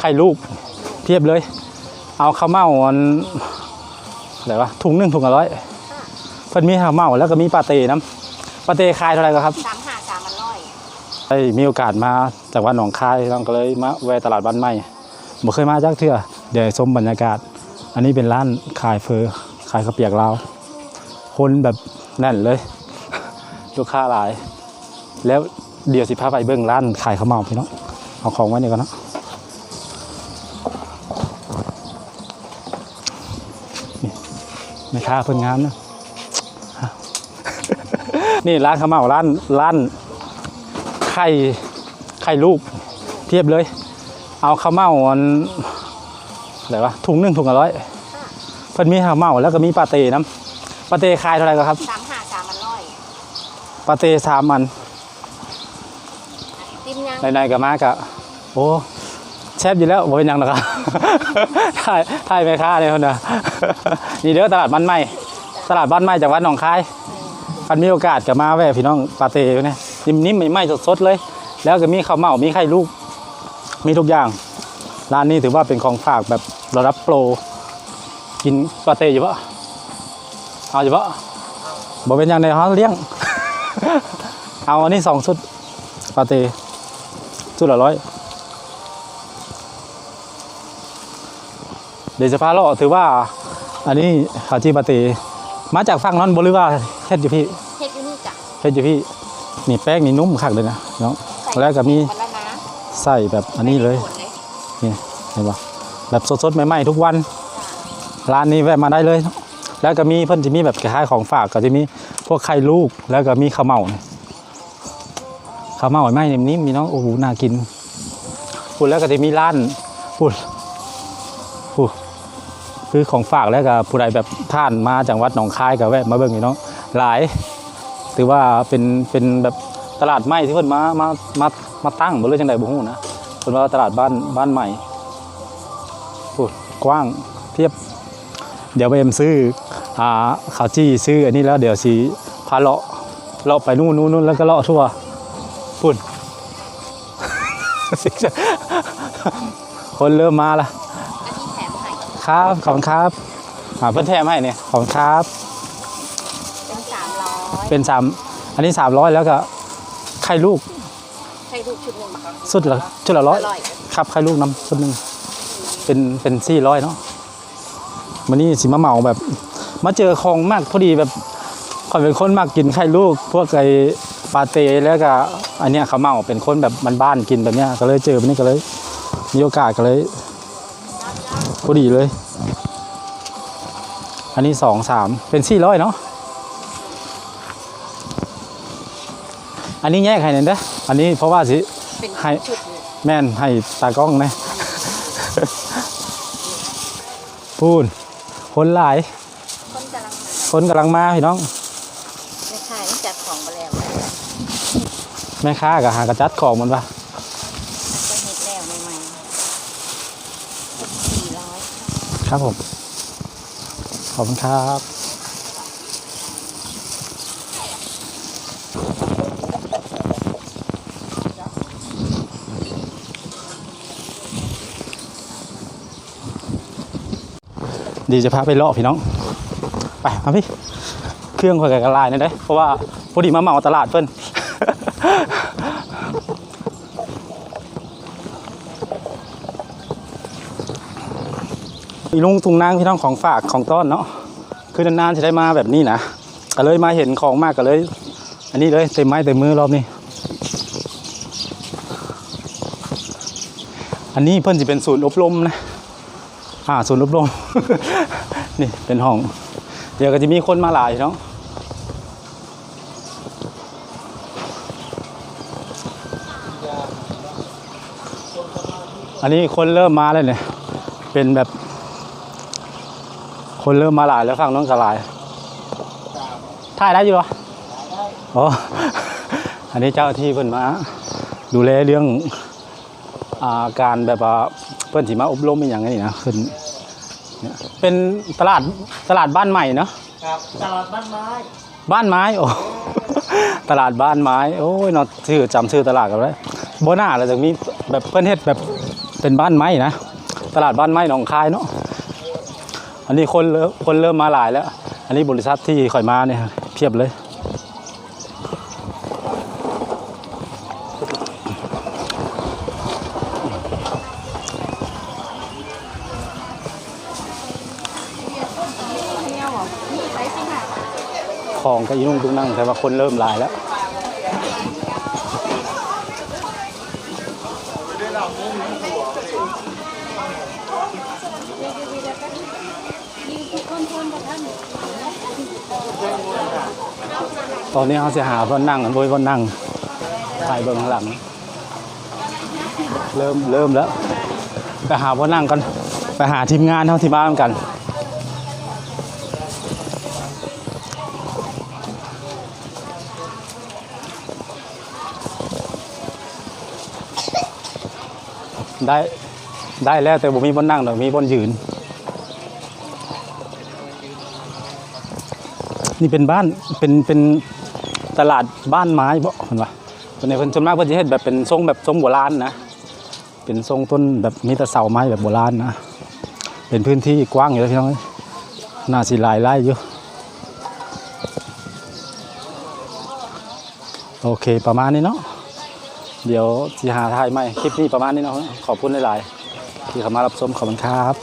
ข่ลูกเพียบเลยเอาข้าวเม่าอะไรวะถุง1 ถุงละ100เพิ่นมีข้าวเม่าแล้วก็มีปาเต้น้ำปาเต้ขายเท่าไหร่ครับ3 3 100ได้มีโอกาสมาจากวัดหนองคายเราก็เลยมาแวะตลาดบ้านใหม่บ่เคยมาจักเทื่อเดี๋ยวชมบรรยากาศอันนี้เป็นร้านขายเฟอขายข้าวเปียกลาวคนแบบแน่นเลยลูกค้าหลายแล้วเดี๋ยวสิพาไปเบิ่งร้านขายข้าวเม่าพี่น้องเอาของไว้นี่ก่อนเนาะไม่ค่าเพิ่นงามนะนี่ร้านข้าวเม่าร้านไข่ลูกเทียบเลยเอาข้าวเม่าอะไรวะถุง1 ถุงละ100เพิ่นมีข้าวเม่าแล้วก็มีปาเต้น้ำปาเต้ขายเท่าไหร่ครับ3 5 3 100ปาเต้3 อันในกับมากะโอ้แซ่บอยู่แล้วบ่เป็นหยังหรอกครับถ่ายแม่ค้าเนี่ยคนน่ะนี่เด้อตลาดบ้านใหม่จากวัดหนองคายคันมีโอกาสก็มาแวะพี่น้องปาเต้เนี่ยนิ่มๆใหม่ๆสดๆเลยแล้วก็มีข้าวเม่ามีไข่ลูกมีทุกอย่างร้านนี้ถือว่าเป็นของฝากแบบระดับโปรกินปาเต้อยู่ปะเอาอยู่ปะบ่เป็นอย่างในห้องเลี้ยงเอาอันนี้2 ชุดปาเต้ชุดละ100เดี๋ยวจะพาเลาะถือว่าอันนี้ข้าวจีปาเต้มาจากฝั่งนั้นบ่หรือว่าเฮ็ดอยู่พี่เฮ็ดอยู่นี่จ้ะเฮ็ดอยู่พี่นี่แป้งนี่นุ่มคักเลยนะน้องแล้วก็มีใส่แบบอันนี้เลยนี่เห็นปะแบบสดๆใหม่ๆทุกวันร้านนี้แวะมาได้เลยแล้วก็มีเพิ่นจะมีแบบคล้ายๆของฝากก็จะมีพวกไข่ลูกแล้วก็มีข้าวเม่าไหมนิ่มๆมีน้องโอ้โหน่ากินพูดแล้วก็จะมีร้านพูดคือของฝากแล้วก็ผู้ใดแบบท่านมาจากวัดหนองคายก็แวะมาเบิ่งนี่เนาะหลายถือว่าเป็นแบบตลาดใหม่ที่เพิ่นมาตั้งบ่รู้จังได๋บ่ฮู้นะเพิ่นว่าตลาดบ้านใหม่พูดกว้างเทียบเดี๋ยวไปซื้อข้าวจี้ซื้ออันนี้แล้วเดี๋ยวสิพาเลาะไปนู่นแล้วก็เลาะทั่วพูด คนเริ่มมาละครับขอบคุณครับเพิ่นแถมให้เนี่ยขอบคุณครับเป็น3อันนี้300แล้วก็ไข่ลูกชุดนึงชุดละ100ครับไข่ลูกน้ำชุดนึงเป็น400เนาะวันนี้สิมาเหมาแบบมาเจอของมากพอดีแบบคนเป็นคนมากกินไข่ลูกพวกไก่ปาเต้แล้วก็อันเนี้ยเขาเมาเป็นคนแบบบ้านๆกินแบบเนี้ยก็เลยเจอแบบนี้ก็เลยมีโอกาสก็เลยพอดีเลยอันนี้2 3เป็น400เนาะอันนี้แยกให้หน่อยเด้ออันนี้เพราะว่าสิให้แม่นให้ตากล้องนะพูนคนหลายคนกำลังมาพี่น้องแม่ค้าจัดของมาแล้วแม่ค้ากับหากระจัดของมันปะครับผมขอบคุณครับดีจะพาไปเลาะพี่น้องไปมาพี่เครื่องค่อยกระลายนี่ได้เพราะว่าพอดีมาเหมาตลาดเพิ่นอีลุงตุงนางพี่น้องของฝากของต้อนเนาะคือนานๆจะได้มาแบบนี้นะก็เลยมาเห็นของมากก็เลยอันนี้เลยเต็มไม้เต็มมือรอบนี้อันนี้เพิ่นจะเป็นศูนย์อบรมนะศูนย์อบรม นี่เป็นห้องเดี๋ยวก็จะมีคนมาหลายเนาะอันนี้คนเริ่มมาแล้วเนี่ยเป็นแบบคนเริ่มมาหลายแล้วฝั่งน้องก็หลายถ่ายได้อยู่เหรออ๋ออันนี้เจ้าที่เพิ่นมาดูแลเรื่องการแบบเพิ่นสิมาอบรมเป็นอย่างนี้นะขึ้นเป็นตลาดบ้านใหม่เนาะครับตลาดบ้านไม้โอ้ตลาดบ้านไม้โอ้ยเนาะจำชื่อตลาดกันเลยโบน่าเราจะมีแบบเพิ่นเฮ็ดแบบ เป็นบ้านไม้นะตลาดบ้านไม้หนองคายเนาะอันนี้คนเริ่มมาหลายแล้ว อันนี้บริษัทที่ข่อยมาเนี่ยเพียบเลยของก็อีนุ่งตุ้งนั่งแต่ว่าคนเริ่มหลายแล้วตอนนี้เขาจะหาบนนั่งกันบนนั่งถ่ายเบื้องหลังเริ่มแล้วไปหาบนนั่งกันไปหาทีมงานเท่าที่บ้านกันได้แล้วแต่ผมมีบนนั่งหน่อยมีบนยืนนี่เป็นบ้านเป็นตลาดบ้านไม้บ่เห็นปะในคนส่วนมากเพื่อนจะเห็นแบบเป็นทรงแบบทรงโบราณนะเป็นทรงต้นแบบมีแต่เสาไม้แบบโบราณนะเป็นพื้นที่กว้างอยู่แล้วพี่น้องน่าสิหลายไร่อยู่โอเคประมาณนี้เนาะเดี๋ยวสิหาถ่ายใหม่คลิปนี้ประมาณนี้เนาะขอบคุณหลายๆที่เข้ามารับชมขอบคุณครับ